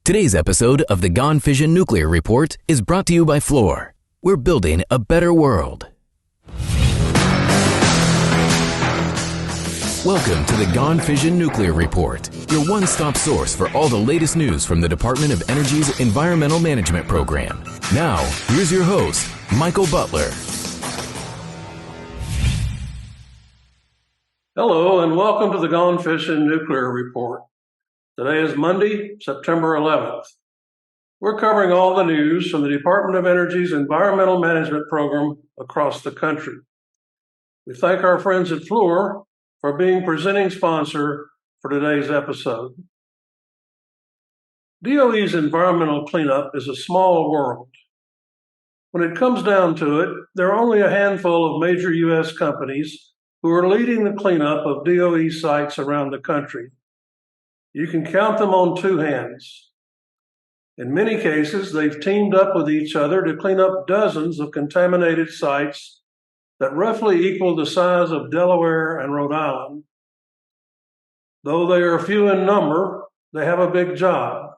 Today's episode of the Gone Fission Nuclear Report is brought to you by Fluor. We're building a better world. Welcome to the Gone Fission Nuclear Report, your one-stop source for all the latest news from the Department of Energy's Environmental Management Program. Now, here's your host, Michael Butler. Hello, and welcome to the Gone Fission Nuclear Report. Today is Monday, September 11th. We're covering all the news from the Department of Energy's Environmental Management Program across the country. We thank our friends at Fluor for being presenting sponsor for today's episode. DOE's environmental cleanup is a small world. When it comes down to it, there are only a handful of major U.S. companies who are leading the cleanup of DOE sites around the country. You can count them on two hands. In many cases, they've teamed up with each other to clean up dozens of contaminated sites that roughly equal the size of Delaware and Rhode Island. Though they are few in number, they have a big job.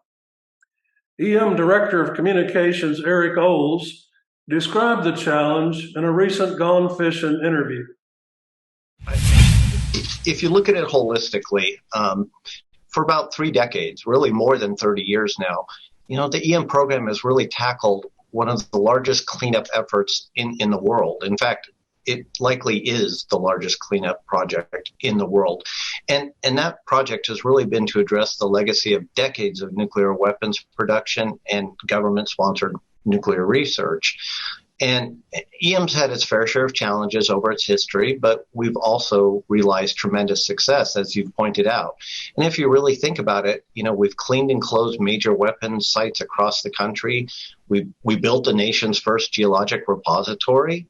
EM Director of Communications Eric Oles described the challenge in a recent Gone Fission interview. If you look at it holistically, for about 3 decades, really more than 30 years now, the EM program has really tackled one of the largest cleanup efforts in the world. In fact, it likely is the largest cleanup project in the world. And that project has really been to address the legacy of decades of nuclear weapons production and government-sponsored nuclear research. And EM's had its fair share of challenges over its history, but we've also realized tremendous success, as you've pointed out. And if you really think about it, we've cleaned and closed major weapons sites across the country. We built the nation's first geologic repository.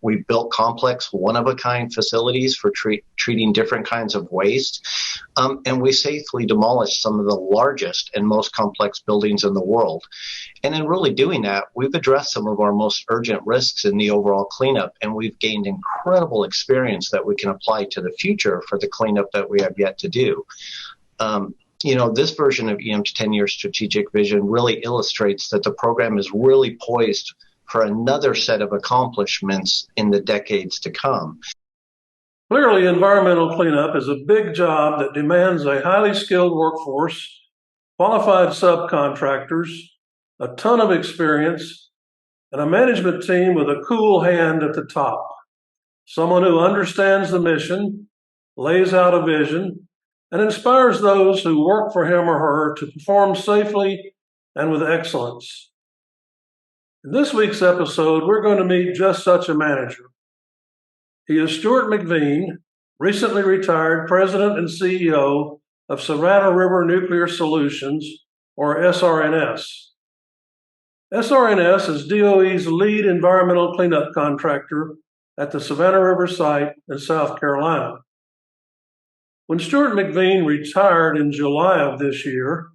We built complex, one-of-a-kind facilities for treating different kinds of waste. And we safely demolished some of the largest and most complex buildings in the world. And in really doing that, we've addressed some of our most urgent risks in the overall cleanup, and we've gained incredible experience that we can apply to the future for the cleanup that we have yet to do. This version of EM's 10-year strategic vision really illustrates that the program is really poised for another set of accomplishments in the decades to come. Clearly, environmental cleanup is a big job that demands a highly skilled workforce, qualified subcontractors, a ton of experience, and a management team with a cool hand at the top. Someone who understands the mission, lays out a vision, and inspires those who work for him or her to perform safely and with excellence. In this week's episode, we're going to meet just such a manager. He is Stuart MacVean, recently retired President and CEO of Savannah River Nuclear Solutions, or SRNS. SRNS is DOE's lead environmental cleanup contractor at the Savannah River site in South Carolina. When Stuart MacVean retired in July of this year,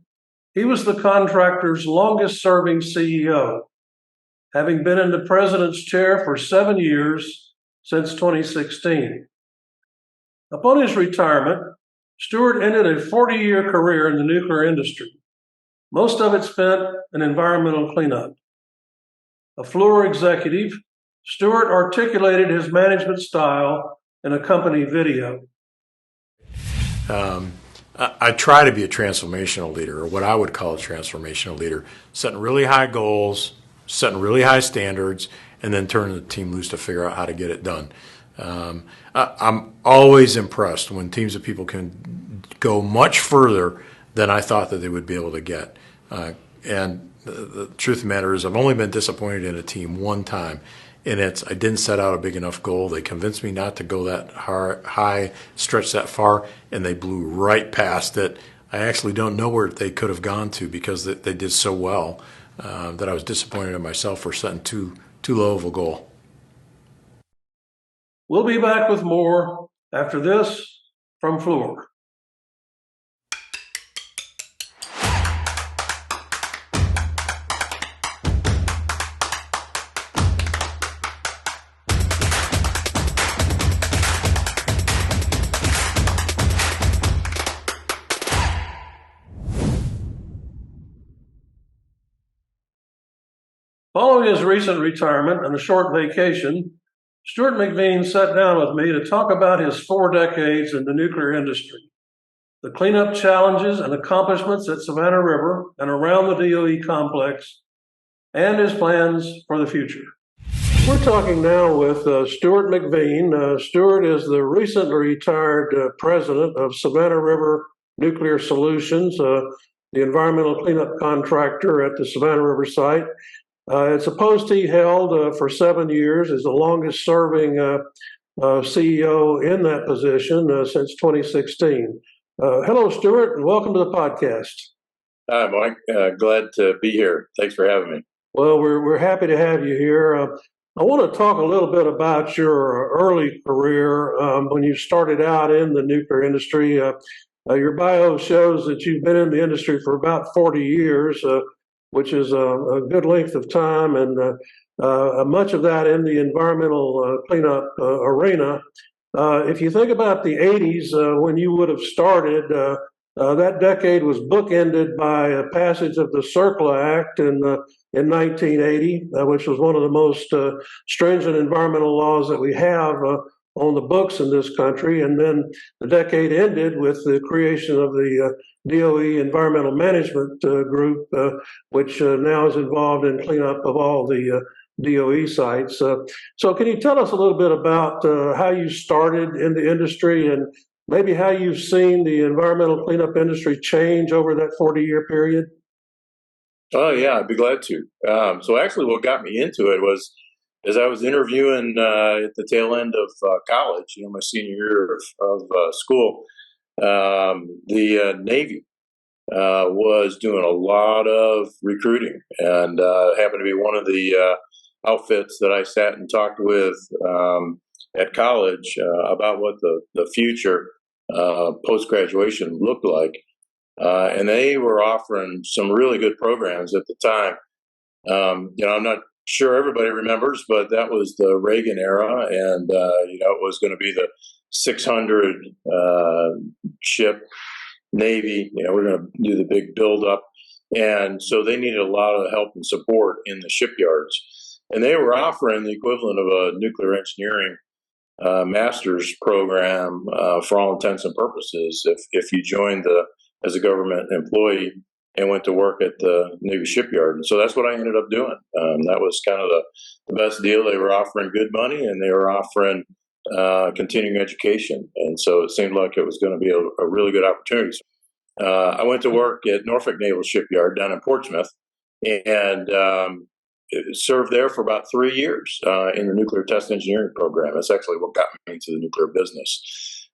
he was the contractor's longest-serving CEO, having been in the president's chair for 7 years since 2016. Upon his retirement, Stuart ended a 40-year career in the nuclear industry, most of it spent in environmental cleanup. A Fluor executive, Stuart articulated his management style in a company video. I try to be a transformational leader, or what I would call a transformational leader, setting really high goals, setting really high standards, and then turning the team loose to figure out how to get it done. I'm always impressed when teams of people can go much further than I thought that they would be able to get. And the truth of the matter is I've only been disappointed in a team one time, and I didn't set out a big enough goal. They convinced me not to go that high, stretch that far, and they blew right past it. I actually don't know where they could have gone to because they did so well that I was disappointed in myself for setting too low of a goal. We'll be back with more after this from Fluor. Following his recent retirement and a short vacation, Stuart MacVean sat down with me to talk about his 4 decades in the nuclear industry, the cleanup challenges and accomplishments at Savannah River and around the DOE complex, and his plans for the future. We're talking now with Stuart MacVean. Stuart is the recently retired president of Savannah River Nuclear Solutions, the environmental cleanup contractor at the Savannah River site. It's a post he held for 7 years, is the longest serving CEO in that position since 2016. Hello, Stuart, and welcome to the podcast. Hi, Mike. Glad to be here. Thanks for having me. Well, we're happy to have you here. I want to talk a little bit about your early career when you started out in the nuclear industry. Your bio shows that you've been in the industry for about 40 years, which is a good length of time, and much of that in the environmental cleanup arena. If you think about the 80s, when you would have started, that decade was bookended by a passage of the CERCLA Act in 1980, which was one of the most stringent environmental laws that we have on the books in this country. And then the decade ended with the creation of the DOE Environmental Management Group, which now is involved in cleanup of all the DOE sites. So can you tell us a little bit about how you started in the industry and maybe how you've seen the environmental cleanup industry change over that 40-year period? Oh, yeah, I'd be glad to. So actually what got me into it was as I was interviewing at the tail end of college, my senior year of school, the Navy was doing a lot of recruiting, and happened to be one of the outfits that I sat and talked with at college about what the future post-graduation looked like. And they were offering some really good programs at the time. I'm not sure everybody remembers, but that was the Reagan era, and it was going to be the 600 ship Navy. We're going to do the big buildup, and so they needed a lot of help and support in the shipyards. And they were offering the equivalent of a nuclear engineering master's program for all intents and purposes if you joined as a government employee and went to work at the Navy shipyard. And so that's what I ended up doing. That was kind of the best deal. They were offering good money, and they were offering continuing education. And so it seemed like it was going to be a really good opportunity. I went to work at Norfolk Naval Shipyard down in Portsmouth, and served there for about 3 years in the nuclear test engineering program. That's actually what got me into the nuclear business.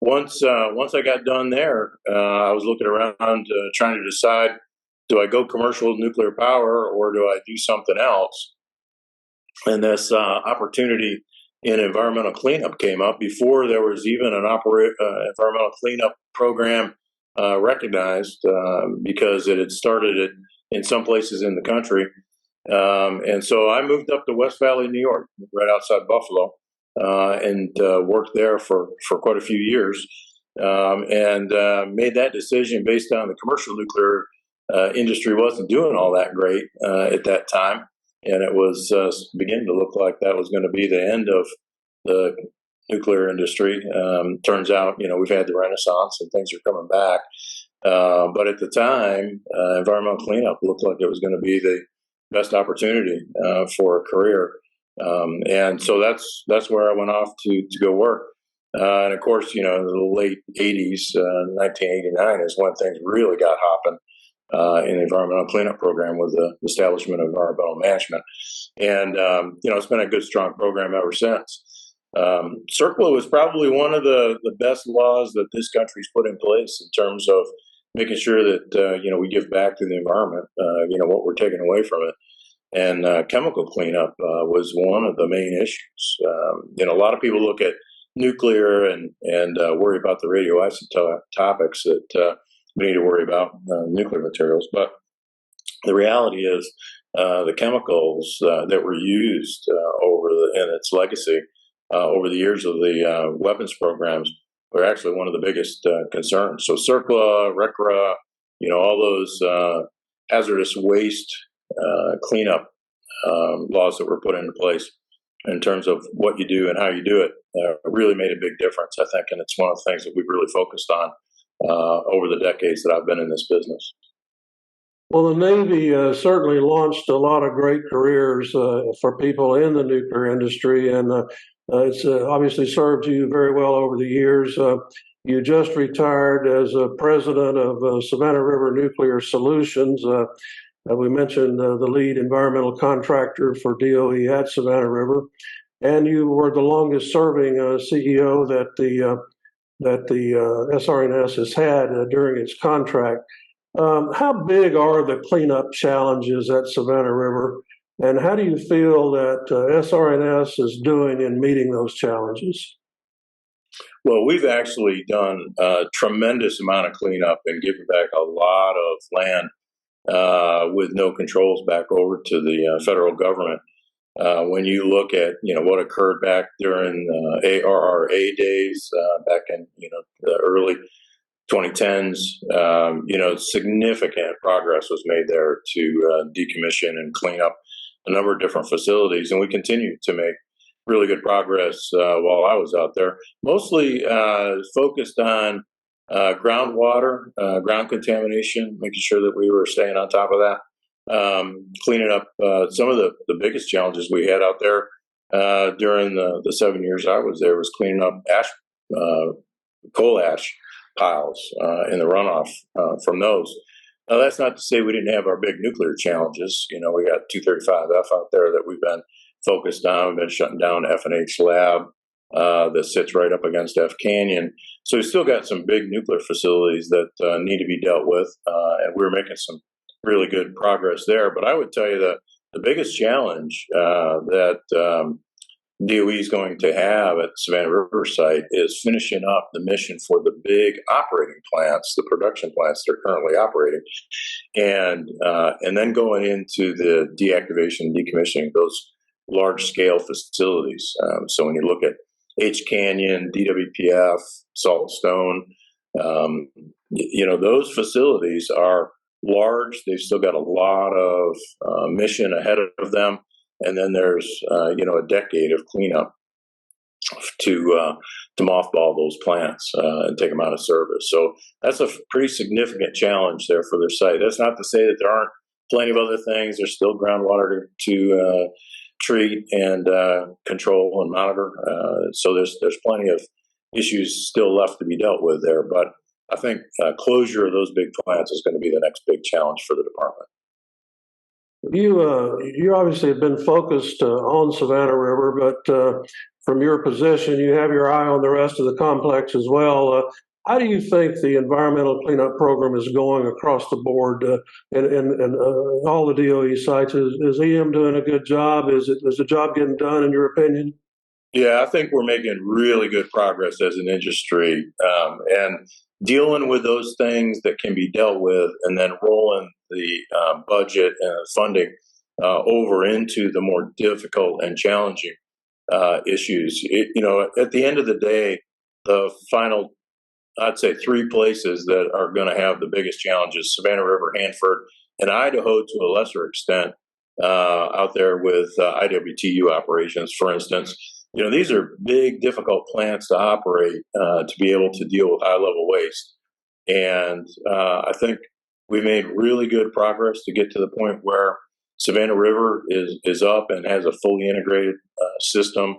Once I got done there, I was looking around trying to decide, do I go commercial nuclear power or do I do something else? And this opportunity in environmental cleanup came up before there was even an environmental cleanup program recognized, because it had started in some places in the country. And so I moved up to West Valley, New York, right outside Buffalo, and worked there for quite a few years, and made that decision based on the commercial nuclear industry wasn't doing all that great at that time. And it was beginning to look like that was going to be the end of the nuclear industry. Turns out, we've had the Renaissance and things are coming back. But at the time, environmental cleanup looked like it was going to be the best opportunity for a career. And so that's where I went off to go work. And of course, in the late 80s, 1989 is when things really got hopping in the environmental cleanup program with the establishment of environmental management. And, it's been a good, strong program ever since. CERCLA was probably one of the best laws that this country's put in place in terms of making sure that, we give back to the environment, what we're taking away from it. And chemical cleanup was one of the main issues. A lot of people look at nuclear and worry about the radioisotopics that we need to worry about, nuclear materials. But the reality is the chemicals that were used and its legacy over the years of the weapons programs were actually one of the biggest concerns. So CERCLA, RCRA, all those hazardous waste cleanup laws that were put into place in terms of what you do and how you do it really made a big difference, I think. And it's one of the things that we've really focused on over the decades that I've been in this business. Well, the Navy certainly launched a lot of great careers for people in the nuclear industry, and it's obviously served you very well over the years. You just retired as president of Savannah River Nuclear Solutions. We mentioned the lead environmental contractor for DOE at Savannah River, and you were the longest serving CEO that the SRNS has had during its contract. How big are the cleanup challenges at Savannah River, and how do you feel that SRNS is doing in meeting those challenges? Well, we've actually done a tremendous amount of cleanup and given back a lot of land with no controls back over to the federal government. When you look at what occurred back during ARRA days back in the early 2010s, significant progress was made there to decommission and clean up a number of different facilities, and we continue to make really good progress while I was out there, mostly focused on groundwater, ground contamination, making sure that we were staying on top of that, cleaning up some of the biggest challenges we had out there during the 7 years I was there was cleaning up coal ash piles in the runoff from those. Now, that's not to say we didn't have our big nuclear challenges. We got 235F out there that we've been focused on. We've been shutting down F&H lab that sits right up against F Canyon. So we've still got some big nuclear facilities that need to be dealt with, and we're making some really good progress there. But I would tell you that the biggest challenge that DOE is going to have at the Savannah River site is finishing up the mission for the big operating plants, the production plants that are currently operating, and then going into the deactivation and decommissioning those large-scale facilities. So when you look at H Canyon, DWPF, Saltstone, those facilities are large.Ey've still got a lot of mission ahead of them. And then there's, a decade of cleanup to mothball those plants and take them out of service. So that's a pretty significant challenge there for their site. That's not to say that there aren't plenty of other things. There's still groundwater to treat and control and monitor. So there's plenty of issues still left to be dealt with there. But I think closure of those big plants is going to be the next big challenge for the department. You obviously have been focused on Savannah River, but from your position, you have your eye on the rest of the complex as well. How do you think the environmental cleanup program is going across the board in all the DOE sites? Is EM doing a good job? Is the job getting done, in your opinion? Yeah, I think we're making really good progress as an industry, and dealing with those things that can be dealt with, and then rolling the budget and funding over into the more difficult and challenging issues. At the end of the day, the final, I'd say, three places that are going to have the biggest challenges: Savannah River, Hanford, and Idaho to a lesser extent out there with IWTU operations, for instance. These are big, difficult plants to operate to be able to deal with high-level waste. And I think we made really good progress to get to the point where Savannah River is up and has a fully integrated system.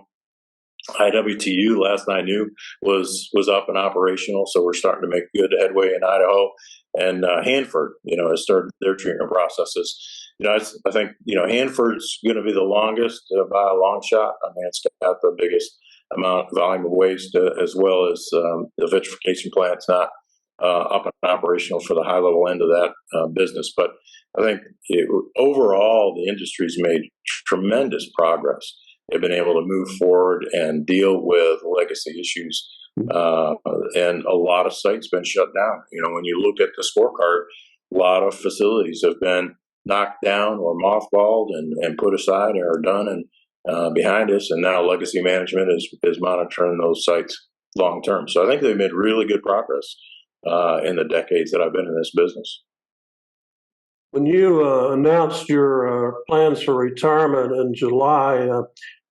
IWTU, last I knew, was up and operational, so we're starting to make good headway in Idaho. And Hanford, has started their treatment processes. I think Hanford's going to be the longest by a long shot. I mean, it's got the biggest volume of waste, as well as the vitrification plant's not up and operational for the high level end of that business. But I think overall, the industry's made tremendous progress. They've been able to move forward and deal with legacy issues. And a lot of sites been shut down. When you look at the scorecard, a lot of facilities have been knocked down or mothballed and put aside and are done and behind us. And now legacy management is monitoring those sites long term. So I think they've made really good progress in the decades that I've been in this business. When you announced your plans for retirement in July,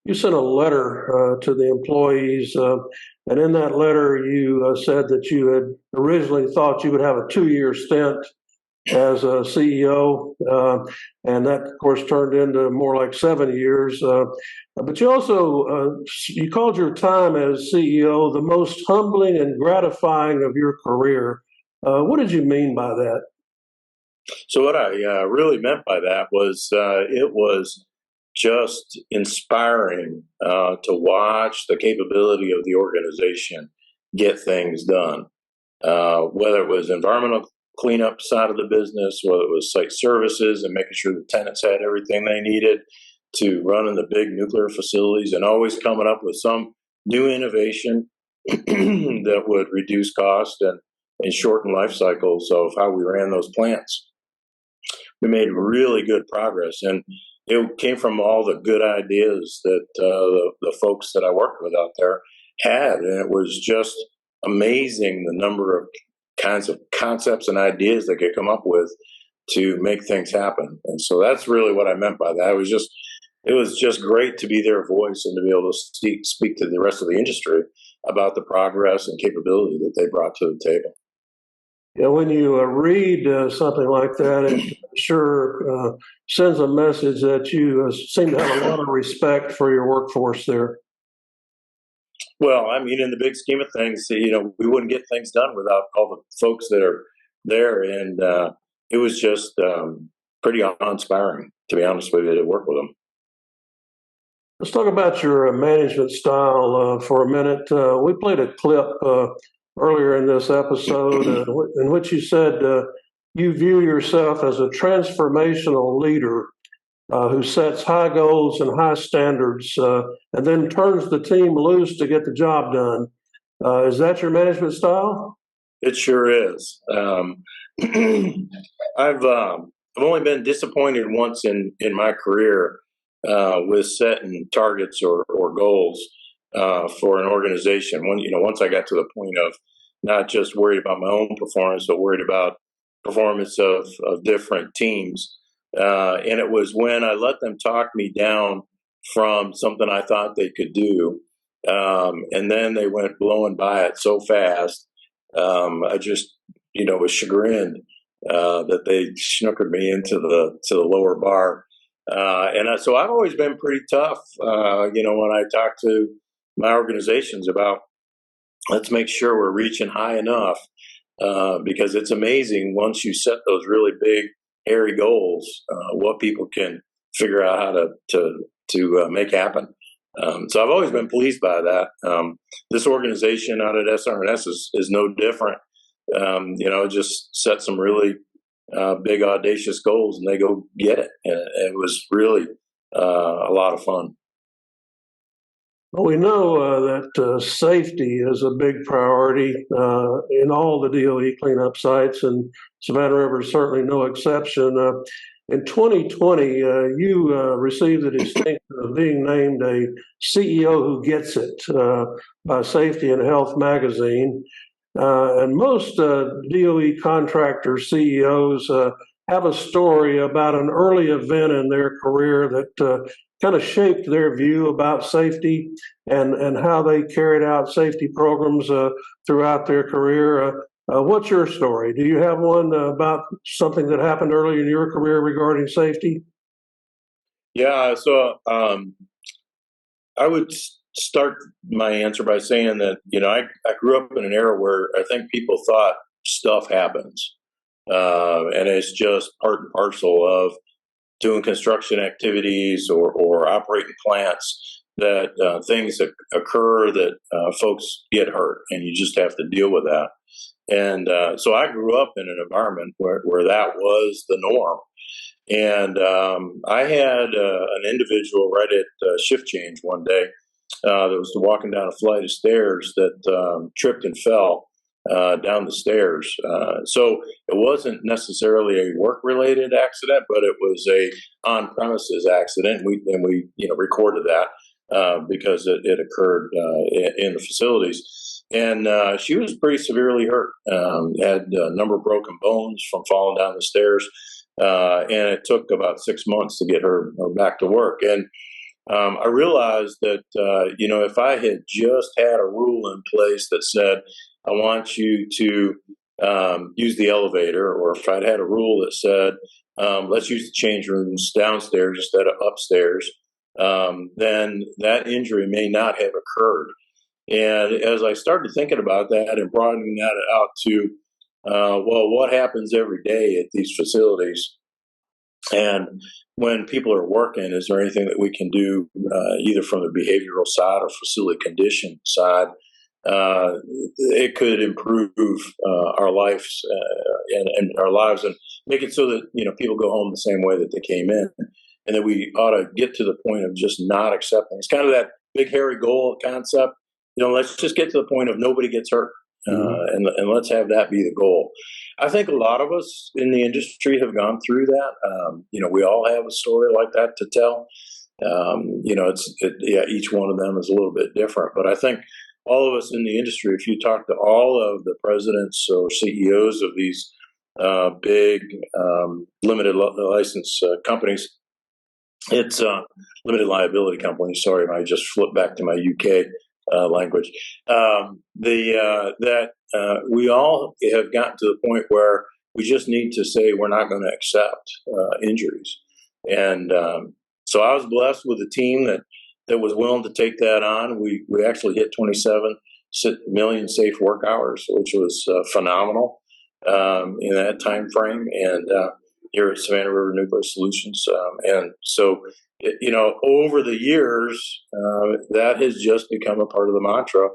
you sent a letter to the employees, and in that letter, you said that you had originally thought you would have a 2-year stint as a CEO, and that, of course, turned into more like 7 years. But you also you called your time as CEO the most humbling and gratifying of your career. What did you mean by that? So what I really meant by that was it was just inspiring to watch the capability of the organization get things done, whether it was environmental cleanup side of the business, whether it was site services and making sure the tenants had everything they needed to run in the big nuclear facilities, and always coming up with some new innovation that would reduce cost and shorten life cycles of how we ran those plants. We made really good progress, and it came from all the good ideas that the folks that I worked with out there had, and it was just amazing the number of kinds of concepts and ideas they could come up with to make things happen. And so that's really what I meant by that. It was just great to be their voice and to be able to speak to the rest of the industry about the progress and capability that they brought to the table. Yeah, when you read something like that, it sure sends a message that you seem to have a lot of respect for your workforce there. Well, I mean, in the big scheme of things, we wouldn't get things done without all the folks that are there, and it was just pretty awe-inspiring, to be honest with you, to work with them. Let's talk about your management style for a minute. We played a clip earlier in this episode in which you said you view yourself as a transformational leader who sets high goals and high standards and then turns the team loose to get the job done. Is that your management style? It sure is. I've only been disappointed once in my career with setting targets or goals for an organization. Once I got to the point of not just worried about my own performance, but worried about performance of different teams. And it was when I let them talk me down from something I thought they could do. And then they went blowing by it so fast. I just, was chagrined that they snookered me into the lower bar. So I've always been pretty tough, when I talk to my organizations about, let's make sure we're reaching high enough, because it's amazing once you set those really big, hairy goals, what people can figure out how to make happen. So I've always been pleased by that. This organization out at SRNS is no different. Just set some really big, audacious goals, and they go get it. And it was really a lot of fun. Well, we know that safety is a big priority in all the DOE cleanup sites, and Savannah River is certainly no exception. In 2020, you received the distinction of being named a CEO who gets it by Safety and Health magazine. And most DOE contractor CEOs have a story about an early event in their career that kind of shaped their view about safety and how they carried out safety programs throughout their career. What's your story? Do you have one about something that happened early in your career regarding safety? Yeah, so I would start my answer by saying that, I grew up in an era where I think people thought stuff happens. And it's just part and parcel of doing construction activities or operating plants, that things that occur that folks get hurt, and you just have to deal with that. And so I grew up in an environment where that was the norm. And I had an individual right at shift change one day that was walking down a flight of stairs that tripped and fell down the stairs. So it wasn't necessarily a work-related accident, but it was a on-premises accident. And we recorded that because it occurred in the facilities. And she was pretty severely hurt. Had a number of broken bones from falling down the stairs. and it took about 6 months to get her back to work. And I realized that, if I had just had a rule in place that said, I want you to use the elevator, or if I'd had a rule that said, let's use the change rooms downstairs instead of upstairs, then that injury may not have occurred. And as I started thinking about that and broadening that out to, what happens every day at these facilities? And when people are working, is there anything that we can do either from the behavioral side or facility condition side? It could improve our lives and our lives, and make it so that people go home the same way that they came in, and that we ought to get to the point of just not accepting. It's kind of that big hairy goal concept. Let's just get to the point of nobody gets hurt, and let's have that be the goal. I think a lot of us in the industry have gone through that. We all have a story like that to tell. Each one of them is a little bit different, but I think all of us in the industry, if you talk to all of the presidents or CEOs of these big limited license companies, it's limited liability companies. Sorry, I just flipped back to my UK language. We all have gotten to the point where we just need to say we're not going to accept injuries. And so I was blessed with a team that was willing to take that on. We actually hit 27 million safe work hours, which was phenomenal in that time frame. And here at Savannah River Nuclear Solutions, and so over the years, that has just become a part of the mantra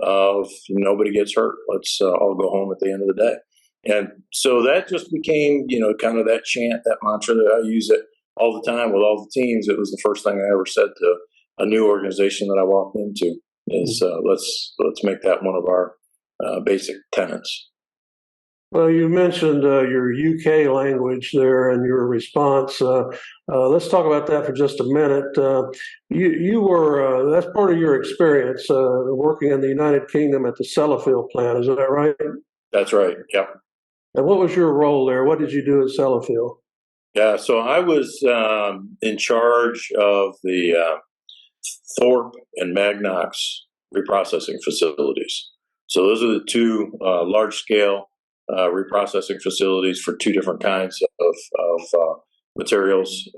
of nobody gets hurt. Let's all go home at the end of the day. And so that just became, kind of that chant, that mantra that I use it all the time with all the teams. It was the first thing I ever said to a new organization that I walked into is let's make that one of our basic tenets. Well, you mentioned your UK language there and your response. Let's talk about that for just a minute. You were, that's part of your experience working in the United Kingdom at the Sellafield plant. Is that right? That's right. Yeah. And what was your role there? What did you do at Sellafield? Yeah, so I was in charge of the Thorpe and Magnox reprocessing facilities. So those are the two large-scale reprocessing facilities for two different kinds of materials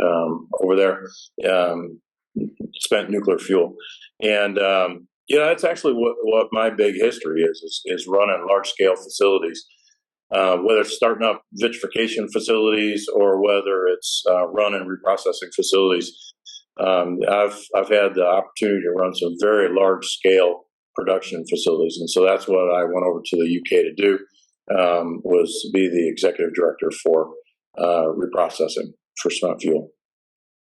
over there, spent nuclear fuel. And, that's actually what my big history is running large-scale facilities, whether it's starting up vitrification facilities or whether it's running reprocessing facilities. I've had the opportunity to run some very large-scale production facilities, and so that's what I went over to the UK to do. Was be the executive director for reprocessing for spent fuel.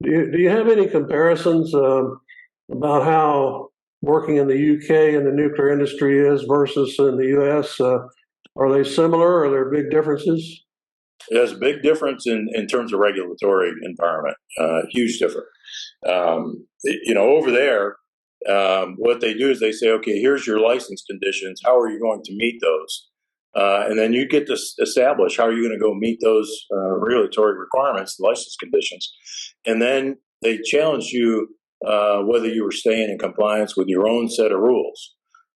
Do you have any comparisons about how working in the UK in the nuclear industry is versus in the US? Are they similar? Are there big differences? There's a big difference in terms of regulatory environment. Huge difference. Over there, what they do is they say, okay, here's your license conditions. How are you going to meet those? And then you get to establish how you're going to go meet those regulatory requirements, the license conditions. And then they challenge you whether you were staying in compliance with your own set of rules.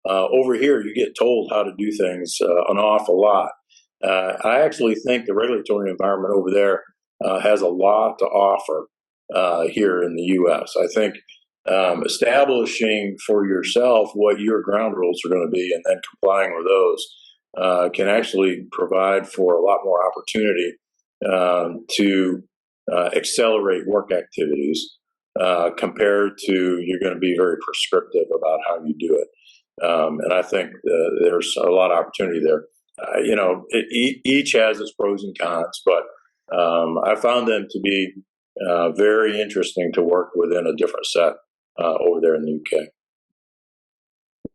Over here, you get told how to do things an awful lot. I actually think the regulatory environment over there has a lot to offer here in the U.S. I think establishing for yourself what your ground rules are going to be and then complying with those can actually provide for a lot more opportunity to accelerate work activities compared to you're going to be very prescriptive about how you do it. And I think there's a lot of opportunity there. Each has its pros and cons, but I found them to be very interesting to work within a different set over there in the UK.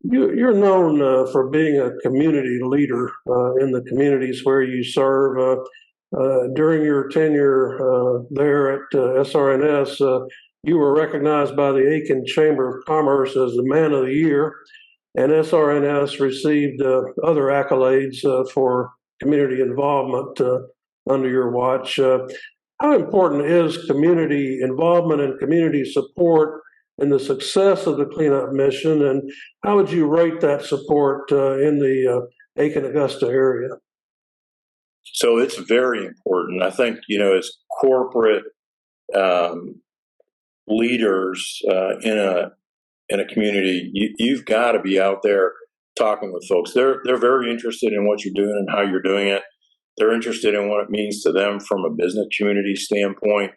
You're known for being a community leader in the communities where you serve. During your tenure there at SRNS, you were recognized by the Aiken Chamber of Commerce as the Man of the Year, and SRNS received other accolades for community involvement. under your watch. How important is community involvement and community support in the success of the cleanup mission, and how would you rate that support in the Aiken-Augusta area? So it's very important. I think, as corporate leaders in a community, you've got to be out there talking with folks. They're very interested in what you're doing and how you're doing it. They're interested in what it means to them from a business community standpoint,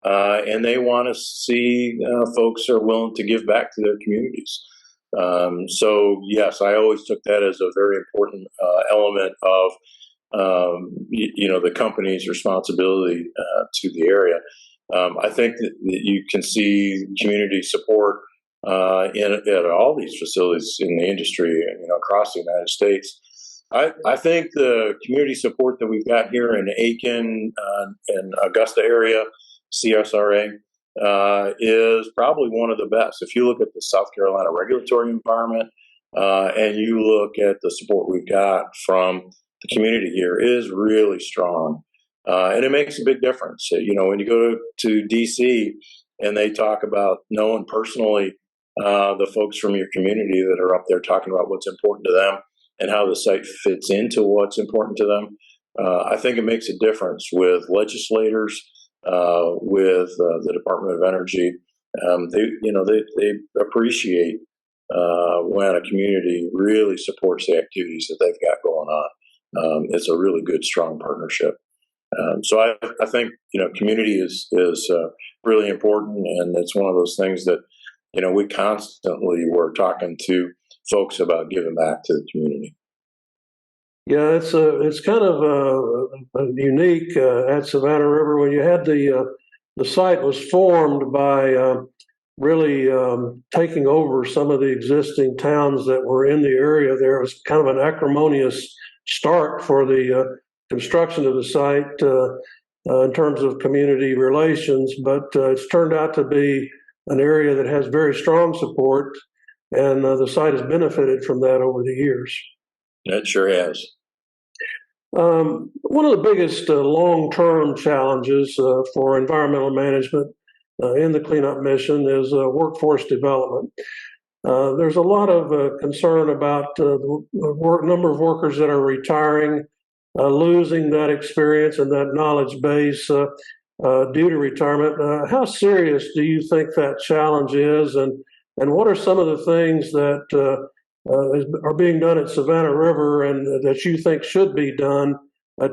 and they want to see folks are willing to give back to their communities. So yes, I always took that as a very important element of the company's responsibility to the area. I think that you can see community support at all these facilities in the industry, across the United States. I think the community support that we've got here in Aiken and Augusta area, CSRA, is probably one of the best. If you look at the South Carolina regulatory environment and you look at the support we've got from the community here, it is really strong. And it makes a big difference. When you go to D.C. and they talk about knowing personally the folks from your community that are up there talking about what's important to them and how the site fits into what's important to them, I think it makes a difference with legislators, with the Department of Energy. They appreciate when a community really supports the activities that they've got going on. It's a really good, strong partnership. So I think community is really important, and it's one of those things that we constantly were talking to folks about giving back to the community. Yeah, it's kind of unique at Savannah River when you had the site was formed by really taking over some of the existing towns that were in the area. There was kind of an acrimonious start for the construction of the site in terms of community relations, but it's turned out to be an area that has very strong support, and the site has benefited from that over the years. It sure has. One of the biggest long-term challenges for environmental management in the cleanup mission is workforce development. There's a lot of concern about the number of workers that are retiring, losing that experience and that knowledge base due to retirement. How serious do you think that challenge is, and what are some of the things that are being done at Savannah River and that you think should be done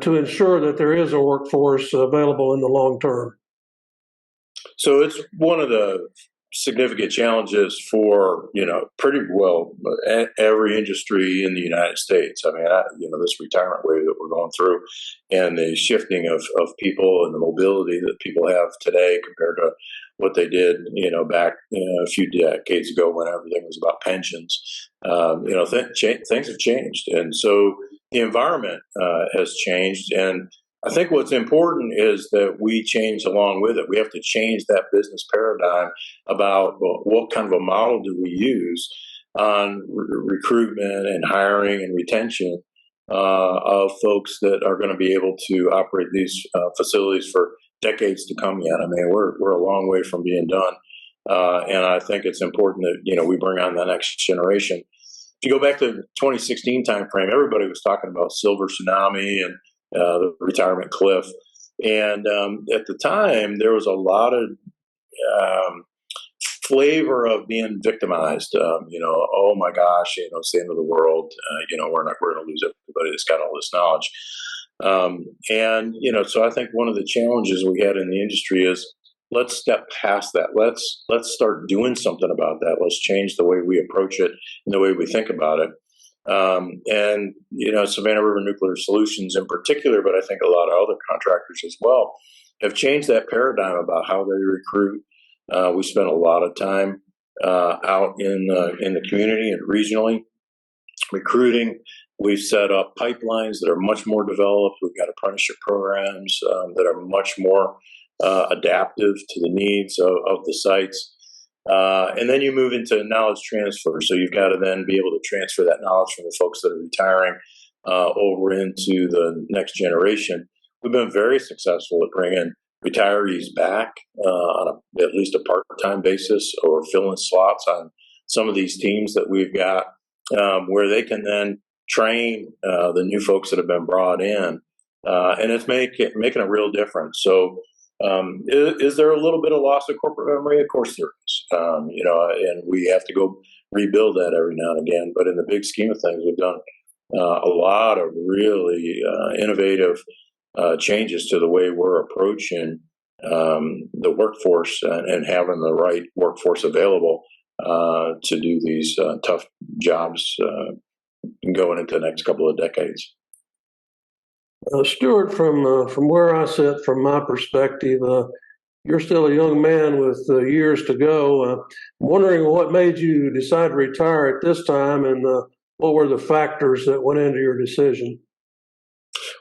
to ensure that there is a workforce available in the long term? So it's one of the significant challenges for, pretty well every industry in the United States. I mean, this retirement wave that we're going through and the shifting of people and the mobility that people have today compared to what they did, back a few decades ago when everything was about pensions. Things have changed. And so the environment has changed. And I think what's important is that we change along with it. We have to change that business paradigm about what kind of a model do we use on recruitment and hiring and retention of folks that are going to be able to operate these facilities for decades to come yet. I mean, we're a long way from being done. And I think it's important that, we bring on the next generation. If you go back to the 2016 timeframe, everybody was talking about silver tsunami and the retirement cliff. And at the time, there was a lot of flavor of being victimized. Oh my gosh, it's the end of the world. We're going to lose everybody that's got all this knowledge. So I think one of the challenges we had in the industry is let's step past that. Let's start doing something about that. Let's change the way we approach it and the way we think about it. Savannah River Nuclear Solutions in particular, but I think a lot of other contractors as well, have changed that paradigm about how they recruit. We spent a lot of time out in the community and regionally recruiting. We've set up pipelines that are much more developed. We've got apprenticeship programs that are much more adaptive to the needs of the sites. And then you move into knowledge transfer. So you've got to then be able to transfer that knowledge from the folks that are retiring over into the next generation. we've been very successful at bringing retirees back on at least a part-time basis, or filling slots on some of these teams that we've got, where they can then train the new folks that have been brought in, and it's making a real difference. So, is there a little bit of loss of corporate memory? Of course there is, and we have to go rebuild that every now and again. But in the big scheme of things, we've done a lot of really innovative changes to the way we're approaching the workforce, and having the right workforce available to do these tough jobs going into the next couple of decades. Stuart, from where I sit, from my perspective, you're still a young man with years to go. I'm wondering what made you decide to retire at this time, and what were the factors that went into your decision?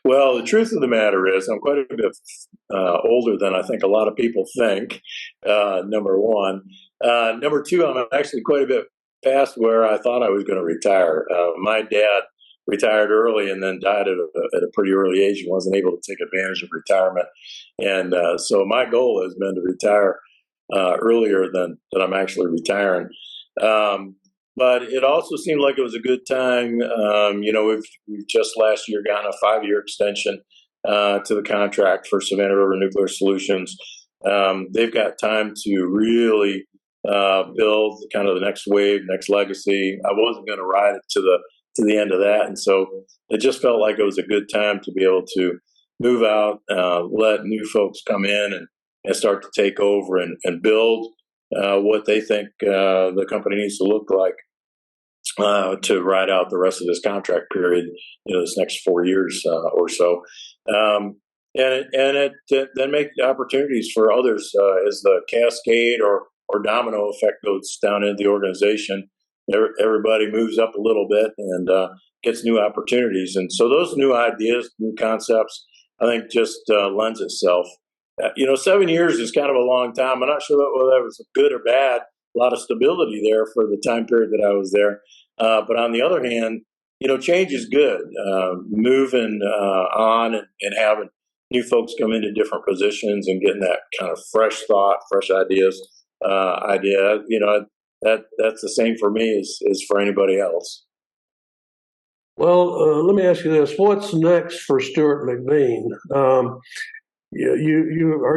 Well, the truth of the matter is, I'm quite a bit older than I think a lot of people think, number one. Number two, I'm actually quite a bit past where I thought I was going to retire. My dad retired early and then died at a pretty early age and wasn't able to take advantage of retirement. And so my goal has been to retire earlier than I'm actually retiring. But it also seemed like it was a good time. We've just last year gotten a 5-year extension to the contract for Savannah River Nuclear Solutions. They've got time to really build kind of the next wave, next legacy. I wasn't going to ride it to the end of that, and so it just felt like it was a good time to be able to move out, let new folks come in and start to take over and build what they think the company needs to look like to ride out the rest of this contract period, this next 4 years or so. And it then make opportunities for others as the cascade or domino effect goes down into the organization. Everybody moves up a little bit and gets new opportunities. And so those new ideas, new concepts, I think just lends itself. 7 years is kind of a long time. I'm not sure whether that was good or bad. A lot of stability there for the time period that I was there. But on the other hand, change is good. Moving on and having new folks come into different positions and getting that kind of fresh thought, fresh ideas, that's the same for me as for anybody else. Well, let me ask you this: what's next for Stuart MacVean? Are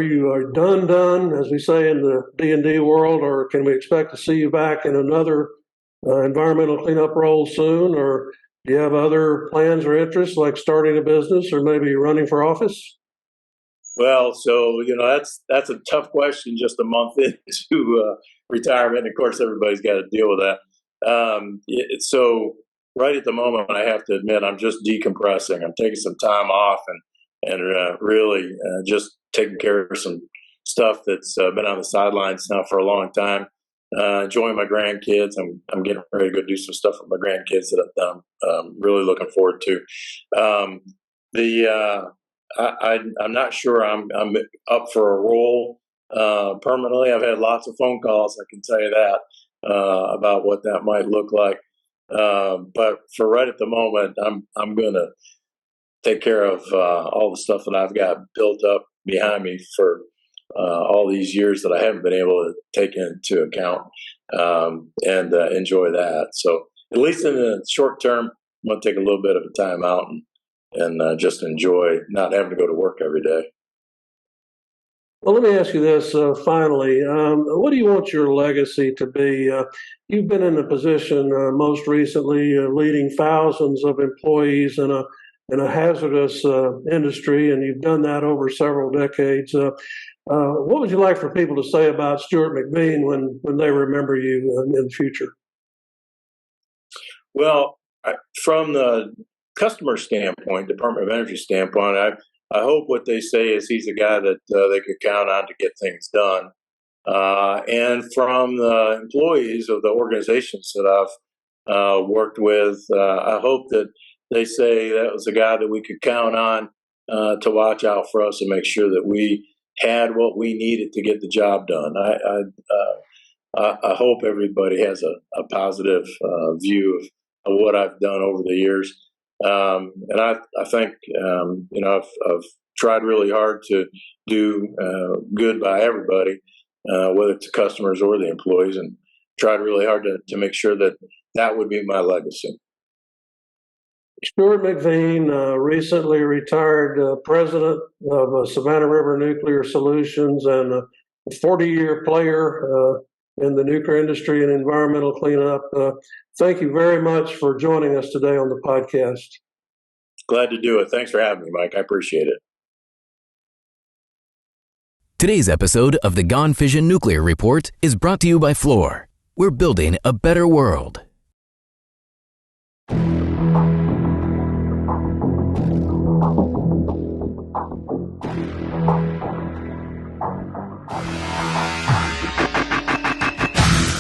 you done, as we say in the D&D world, or can we expect to see you back in another environmental cleanup role soon? Or do you have other plans or interests, like starting a business or maybe running for office? Well, so that's a tough question just a month into retirement. Of course, everybody's got to deal with that. So right at the moment, I have to admit, I'm just decompressing. I'm taking some time off and really just taking care of some stuff that's been on the sidelines now for a long time. Enjoying my grandkids. I'm getting ready to go do some stuff with my grandkids that I'm really looking forward to. I'm not sure I'm up for a role permanently. I've had lots of phone calls, I can tell you that, about what that might look like. But for right at the moment, I'm going to take care of all the stuff that I've got built up behind me for all these years that I haven't been able to take into account, and enjoy that. So at least in the short term, I'm going to take a little bit of a time out and just enjoy not having to go to work every day. Well, let me ask you this finally. What do you want your legacy to be? You've been in a position most recently leading thousands of employees in a hazardous industry, and you've done that over several decades. What would you like for people to say about Stuart MacVean when they remember you in the future? Well, from the customer standpoint, Department of Energy standpoint, I hope what they say is he's a guy that they could count on to get things done. And from the employees of the organizations that I've worked with, I hope that they say that was a guy that we could count on to watch out for us and make sure that we had what we needed to get the job done. I hope everybody has a positive view of what I've done over the years. And I think, I've tried really hard to do good by everybody, whether it's the customers or the employees, and tried really hard to make sure that would be my legacy. Stuart MacVean, recently retired president of Savannah River Nuclear Solutions and a 40-year player in the nuclear industry and environmental cleanup. Thank you very much for joining us today on the podcast. Glad to do it. Thanks for having me, Mike. I appreciate it. Today's episode of the Gone Fission Nuclear Report is brought to you by Fluor. We're building a better world.